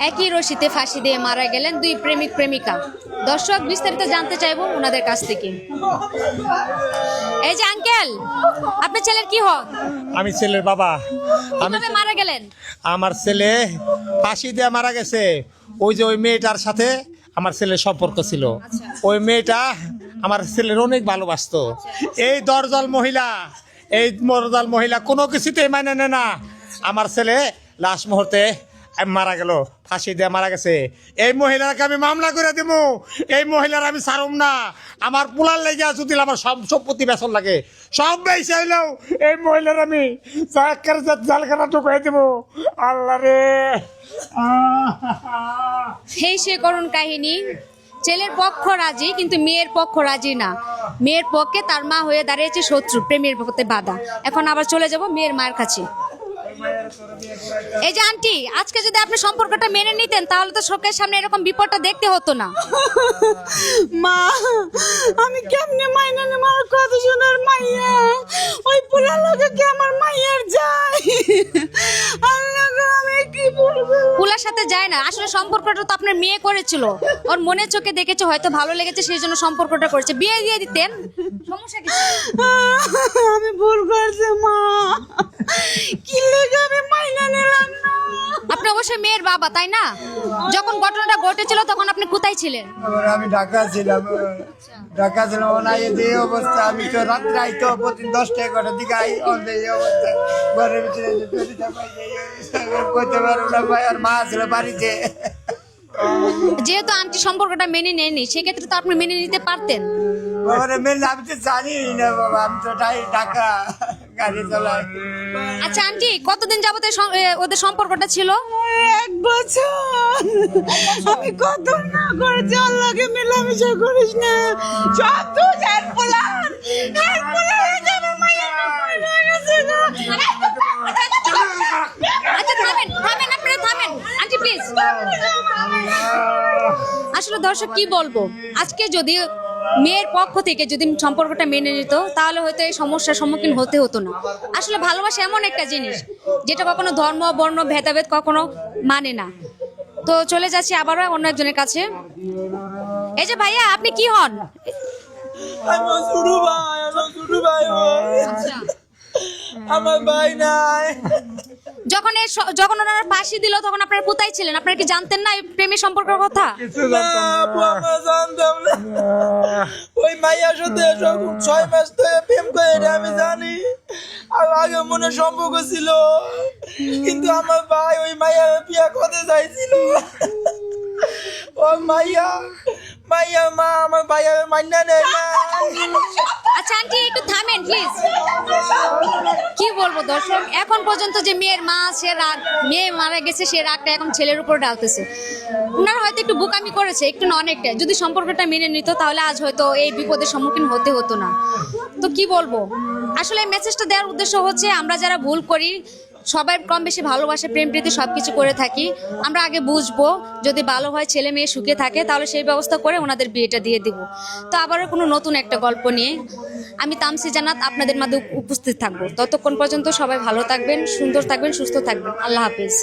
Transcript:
একই রশিতে ফাঁসি দিয়ে মারা গেলেন দুই প্রেমিক প্রেমিকা। দর্শক বিস্তারিত জানতে চাইবো ওনাদের কাছ থেকে। এই যে আঙ্কেল, আপনার ছেলের কি হন? আমি ছেলের বাবা। আমি কিভাবে মারা গেলেন? আমার ছেলে ফাঁসি দিয়ে মারা গেছে। ওই যে ওই মেয়েটার সাথে আমার ছেলের সম্পর্ক ছিল। ওই মেয়েটা আমার ছেলের অনেক ভালোবাসতো। এই দরজাল মহিলা কোনো কিছুতেই মানে নেয় না। আমার ছেলে লাস্ট মুহূর্তে মারা গেল, ফাঁসি দিয়ে মারা গেছে। এই মহিলাকে আমি মামলা করে দেবো, এই মহিলার আমি ছাড়ুম না। আমার পোলার লেগে যদি আমার সব সম্পত্তি বেসন লাগে সব বেশি হইলেও এই মহিলার আমি জালখানা ঢুকাই দেবো। আল্লাহ রে, সেই সে করুণ কাহিনী। ছেলের পক্ষ রাজি কিন্তু মেয়ের পক্ষ রাজি না। মেয়ের পক্ষে তার মা হয়ে দাঁড়িয়েছে শত্রু, প্রেমের পক্ষে বাধা। এখন আবার চলে যাব মেয়ের মায়ের কাছে। এই যে আন্টি, আজকে যদি আপনি সম্পর্কটা মেনে নিতেন তাহলে তো চোখের সামনে এরকম বিপদটা দেখতে হতো না। মা, আমি কেমনে মাইনা নেব? আমার কত সুন্দর মাইয়া, ওই পোলা লোকে কি আমার মাইয়ার যায়? আল্লাহ গো, আমি কি বলবো? পুলার সাথে যায় না, আসলে সম্পর্কটা তো আপনার মেয়ে করেছিল। ওর মনের চোখে দেখেছে, হয়তো ভালো লেগেছে, সেই জন্য সম্পর্কটা করেছে। বিয়ে দিয়ে দিতেন, সমস্যা কি ছিল? আমি ভুল করছি মা, কি লেগে আমি মাইনা নিলাম না। আপনি অবশ্যই মেয়ের বাবা, তাই না? যখন ঘটনাটা ঘটেছিল তখন আপনি কোথায় ছিলেন? আমি ঢাকা ছিলাম। না, এই অবস্থা। আমি তো রাত্রে আইতো প্রতি 10টা-11টার দিকে আই। এই অবস্থা ঘরের ভিতরে করতে পারবো না ভাই। আর মা ছিল বাড়িতে। যেহেতু আন্টি সম্পর্কটা মেনে নেয়নি, সেক্ষেত্রে তো আপনি মেনে নিতে পারতেন। মেলে আমি তো জানি না বাবা, আমি তো ঢাকা গাড়ি চালাই। আচ্ছা আন্টি, কতদিন যাবত ওদের সম্পর্কটা ছিল? 1 বছর। আমি কত না করেছি, আল্লাহকে মেলামেশা করিস না। সব তো যার পোলার, আমার মাইয়া হয়ে গেছে গো। আচ্ছা থামেন, আপনারা থামেন আন্টি প্লিজ। আসলে দর্শক কি বলবো, আজকে যদি মেয়ের পক্ষ থেকে যদি সম্পর্কটা মেনে নিত তাহলে হয়তো এই সমস্যার সম্মুখীন হতে হতো না। আসলে ভালোবাসা এমন একটা জিনিস যেটা কখনো ধর্ম বর্ণ ভেদাভেদ কখনো মানে না। তো চলে যাচ্ছি আবারও অন্য একজনের কাছে। এই যে ভাইয়া, আপনি কি হন? আমার ছোট ভাই আচ্ছা, আমার ভাই নাই। যখন ওনারা ফাঁসি দিল তখন আপনারা কোথায় ছিলেন? আপনারা কি জানতেন না এই প্রেমের সম্পর্কের কথা? না আপু, আমরা জানতাম না। ওই মাইয়ার সাথে 6 মাস ধরে প্রেম করে এটা আমি জানি। আর আগে মনে সম্পর্ক ছিল, কিন্তু আমার ভাই ওই মাইয়ার বিয়া করতে চাইছিল। ও মাইয়া মা আমার ভাইয়ের মাইনা নেয় না। আচ্ছা আন্টি, একটু থামেন প্লিজ। কি বলবো দর্শক, এখন পর্যন্ত যে মেয়ের মা সে রাগ, মেয়ে মারা গেছে সে রাগটা এখন ছেলের উপর ডালতেছে। ওনারা হয়তো একটু বোকামি করেছে, একটু না অনেকটা। যদি সম্পর্কটা মেনে নিত তাহলে আজ হয়তো এই বিপদের সম্মুখীন হতে হতো না। তো কি বলবো, আসলে এই মেসেজটা দেওয়ার উদ্দেশ্য হচ্ছে আমরা যারা ভুল করি, সবাই কম বেশি ভালোবাসে, প্রেম প্রীতি সবকিছু করে থাকি, আমরা আগে বুঝবো যদি ভালো হয়, ছেলে মেয়ে সুখে থাকে, তাহলে সেই ব্যবস্থা করে ওনাদের বিয়েটা দিয়ে দিব। তো আবারও কোনো নতুন একটা গল্প নিয়ে আমি তামসি জান্নাত আপনাদের মাঝে উপস্থিত থাকবো। ততক্ষণ পর্যন্ত সবাই ভালো থাকবেন, সুন্দর থাকবেন, সুস্থ থাকবেন। আল্লাহ হাফেজ।